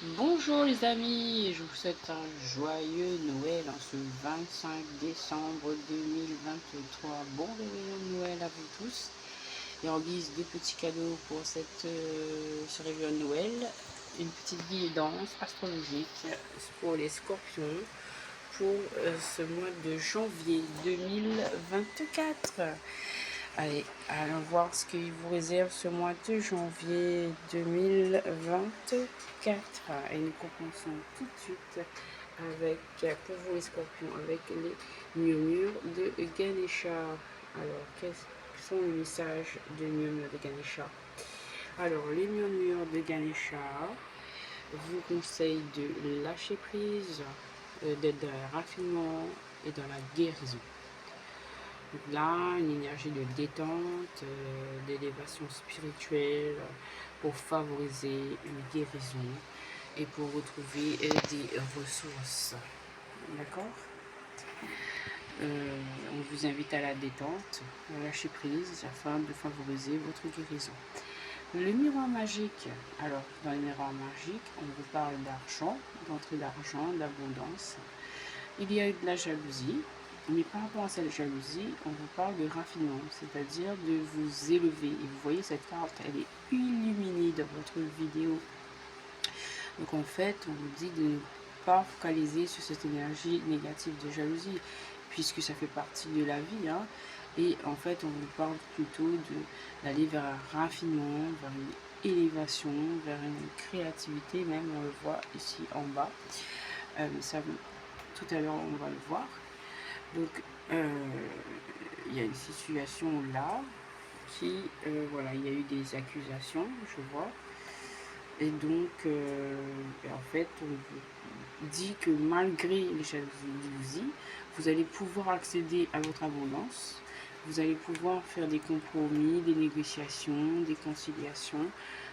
Bonjour les amis, je vous souhaite un joyeux Noël en ce 25 décembre 2023. Bon réveillon de Noël à vous tous. Et en guise de petits cadeaux pour ce réveillon de Noël, une petite guidance astrologique pour les scorpions pour ce mois de janvier 2024. Allez, allons voir ce qu'il vous réserve ce mois de janvier 2024. Et nous commençons tout de suite avec, pour vous les scorpions, avec les murmures de Ganesha. Alors, quels sont les messages de murmures de Ganesha? Alors, les murmures de Ganesha vous conseillent de lâcher prise, d'être dans le raffinement et dans la guérison. Donc là, une énergie de détente, d'élévation spirituelle pour favoriser une guérison et pour retrouver des ressources. D'accord? On vous invite à la détente, à lâcher prise afin de favoriser votre guérison. Le miroir magique. Alors, dans le miroir magique, on vous parle d'argent, d'entrée d'argent, d'abondance. Il y a eu de la jalousie, mais par rapport à cette jalousie, on vous parle de raffinement, c'est-à-dire de vous élever. Et vous voyez, cette carte, elle est illuminée dans votre vidéo. Donc en fait, on vous dit de ne pas focaliser sur cette énergie négative de jalousie, puisque ça fait partie de la vie. Et en fait, on vous parle plutôt d'aller vers un raffinement, vers une élévation, vers une créativité, même on le voit ici en bas. Tout à l'heure, on va le voir. Donc, il y a une situation là qui, voilà, il y a eu des accusations, je vois. Et donc, en fait, on vous dit que malgré les jalousies, vous allez pouvoir accéder à votre abondance. Vous allez pouvoir faire des compromis, des négociations, des conciliations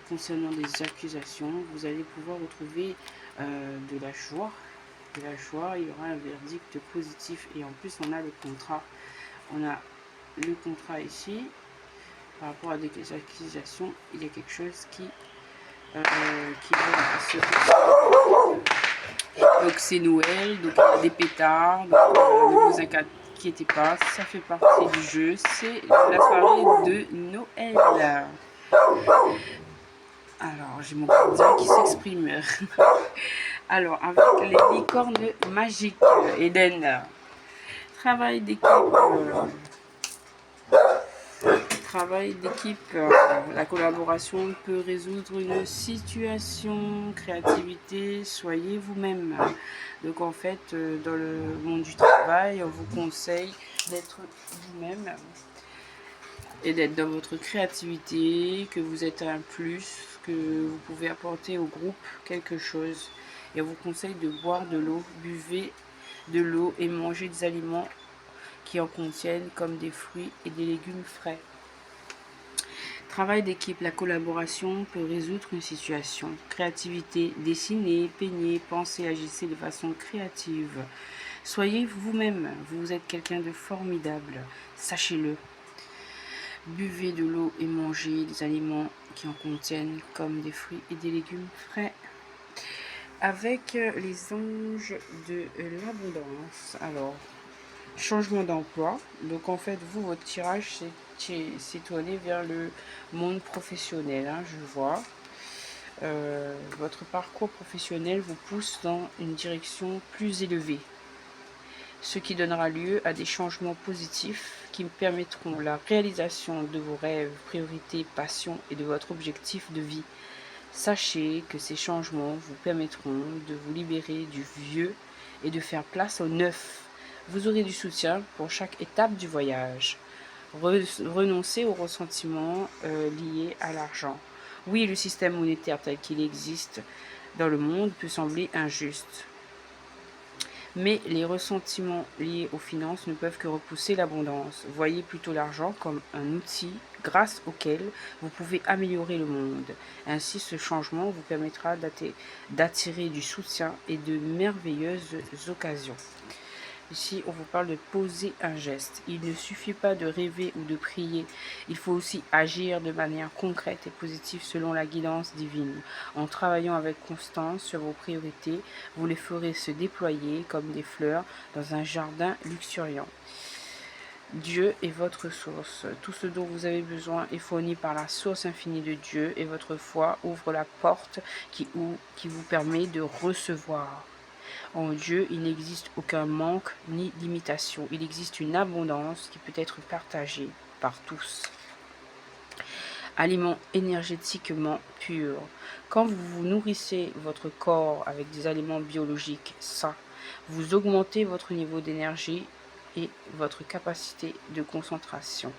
concernant des accusations. Vous allez pouvoir retrouver de la joie. Il y aura un verdict positif. Et en plus, on a le contrat. On a le contrat ici. Par rapport à des accusations, il y a quelque chose qui va se... Donc c'est Noël, donc il y a des pétards, donc, ne vous inquiétez pas, ça fait partie du jeu, c'est la soirée de Noël. Alors, j'ai mon gardien qui s'exprime. Alors, avec les licornes magiques, Eden. Travail d'équipe. La collaboration peut résoudre une situation, créativité, soyez vous-même. Donc en fait, dans le monde du travail, on vous conseille d'être vous-même et d'être dans votre créativité, que vous êtes un plus, que vous pouvez apporter au groupe quelque chose. Et on vous conseille de boire de l'eau, buvez de l'eau et mangez des aliments qui en contiennent comme des fruits et des légumes frais. Travail d'équipe, la collaboration peut résoudre une situation. Créativité, dessinez, peignez, pensez, agissez de façon créative. Soyez vous-même, vous êtes quelqu'un de formidable, sachez-le. Buvez de l'eau et mangez des aliments qui en contiennent comme des fruits et des légumes frais. Avec les anges de l'abondance, alors, changement d'emploi. Donc en fait, vous, votre tirage, c'est tourné vers le monde professionnel, je vois. Votre parcours professionnel vous pousse dans une direction plus élevée, ce qui donnera lieu à des changements positifs qui permettront la réalisation de vos rêves, priorités, passions et de votre objectif de vie. Sachez que ces changements vous permettront de vous libérer du vieux et de faire place au neuf. Vous aurez du soutien pour chaque étape du voyage. Renoncez aux ressentiments liés à l'argent. Oui, le système monétaire tel qu'il existe dans le monde peut sembler injuste. Mais les ressentiments liés aux finances ne peuvent que repousser l'abondance. Voyez plutôt l'argent comme un outil grâce auquel vous pouvez améliorer le monde. Ainsi, ce changement vous permettra d'attirer du soutien et de merveilleuses occasions. Ici, on vous parle de poser un geste. Il ne suffit pas de rêver ou de prier. Il faut aussi agir de manière concrète et positive selon la guidance divine. En travaillant avec constance sur vos priorités, vous les ferez se déployer comme des fleurs dans un jardin luxuriant. Dieu est votre source. Tout ce dont vous avez besoin est fourni par la source infinie de Dieu et votre foi ouvre la porte qui vous permet de recevoir. En Dieu, il n'existe aucun manque ni limitation. Il existe une abondance qui peut être partagée par tous. Aliments énergétiquement purs. Quand vous nourrissez votre corps avec des aliments biologiques sains, vous augmentez votre niveau d'énergie et votre capacité de concentration.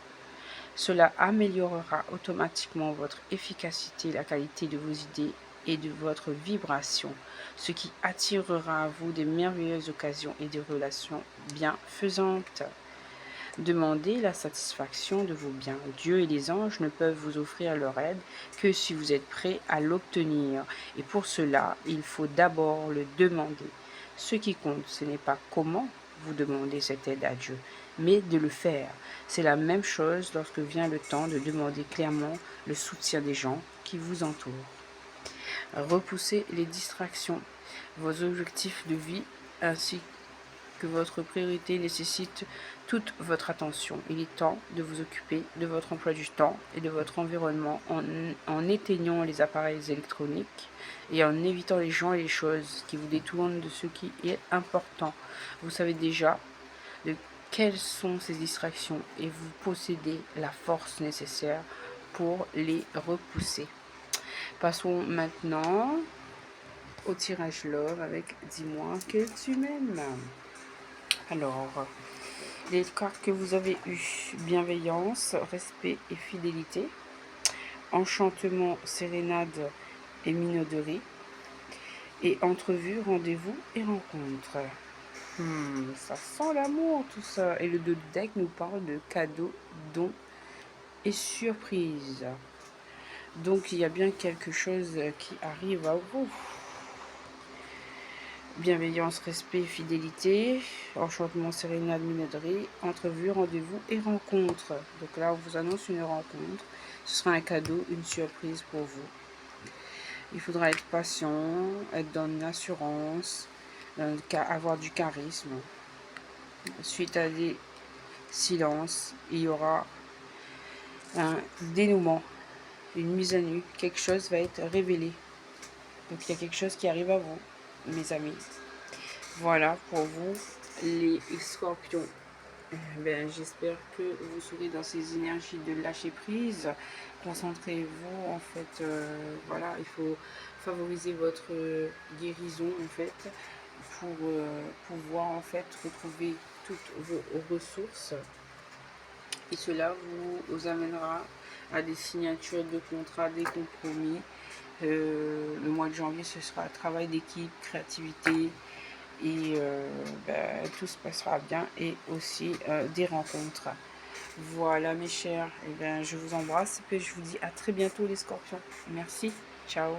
Cela améliorera automatiquement votre efficacité, la qualité de vos idées et de votre vibration, ce qui attirera à vous des merveilleuses occasions et des relations bienfaisantes. Demandez la satisfaction de vos biens. Dieu et les anges ne peuvent vous offrir leur aide que si vous êtes prêt à l'obtenir. Et pour cela, il faut d'abord le demander. Ce qui compte, ce n'est pas comment vous demandez cette aide à Dieu, mais de le faire. C'est la même chose lorsque vient le temps de demander clairement le soutien des gens qui vous entourent. Repoussez les distractions. Vos objectifs de vie ainsi que votre priorité nécessitent toute votre attention. Il est temps de vous occuper de votre emploi du temps et de votre environnement en éteignant les appareils électroniques et en évitant les gens et les choses qui vous détournent de ce qui est important. Vous savez déjà de quelles sont ces distractions et vous possédez la force nécessaire pour les repousser. Passons maintenant au tirage love avec dis-moi que tu m'aimes. Alors, les cartes que vous avez eues: bienveillance, respect et fidélité, enchantement, sérénade et minauderie, et entrevue, rendez-vous et rencontre. Ça sent l'amour tout ça. Et le dos de deck nous parle de cadeaux, dons et surprises. Donc il y a bien quelque chose qui arrive à vous. Bienveillance, respect, fidélité, enchantement, sérénade, minauderie, entrevue, rendez-vous et rencontre. Donc là, on vous annonce une rencontre. Ce sera un cadeau, une surprise pour vous. Il faudra être patient, être dans une assurance, avoir du charisme. Suite à des silences, il y aura un dénouement, une mise à nu. Quelque chose va être révélé. Donc il y a quelque chose qui arrive à vous, mes amis. Voilà pour vous, les scorpions. J'espère que vous serez dans ces énergies de lâcher prise. Concentrez-vous, en fait, voilà, il faut favoriser votre guérison, en fait, pour pouvoir, en fait, retrouver toutes vos ressources. Et cela vous amènera à des signatures de contrats, des compromis. Le mois de janvier, ce sera travail d'équipe, créativité, et tout se passera bien, et aussi des rencontres. Voilà mes chers, je vous embrasse et puis je vous dis à très bientôt les scorpions. Merci, ciao.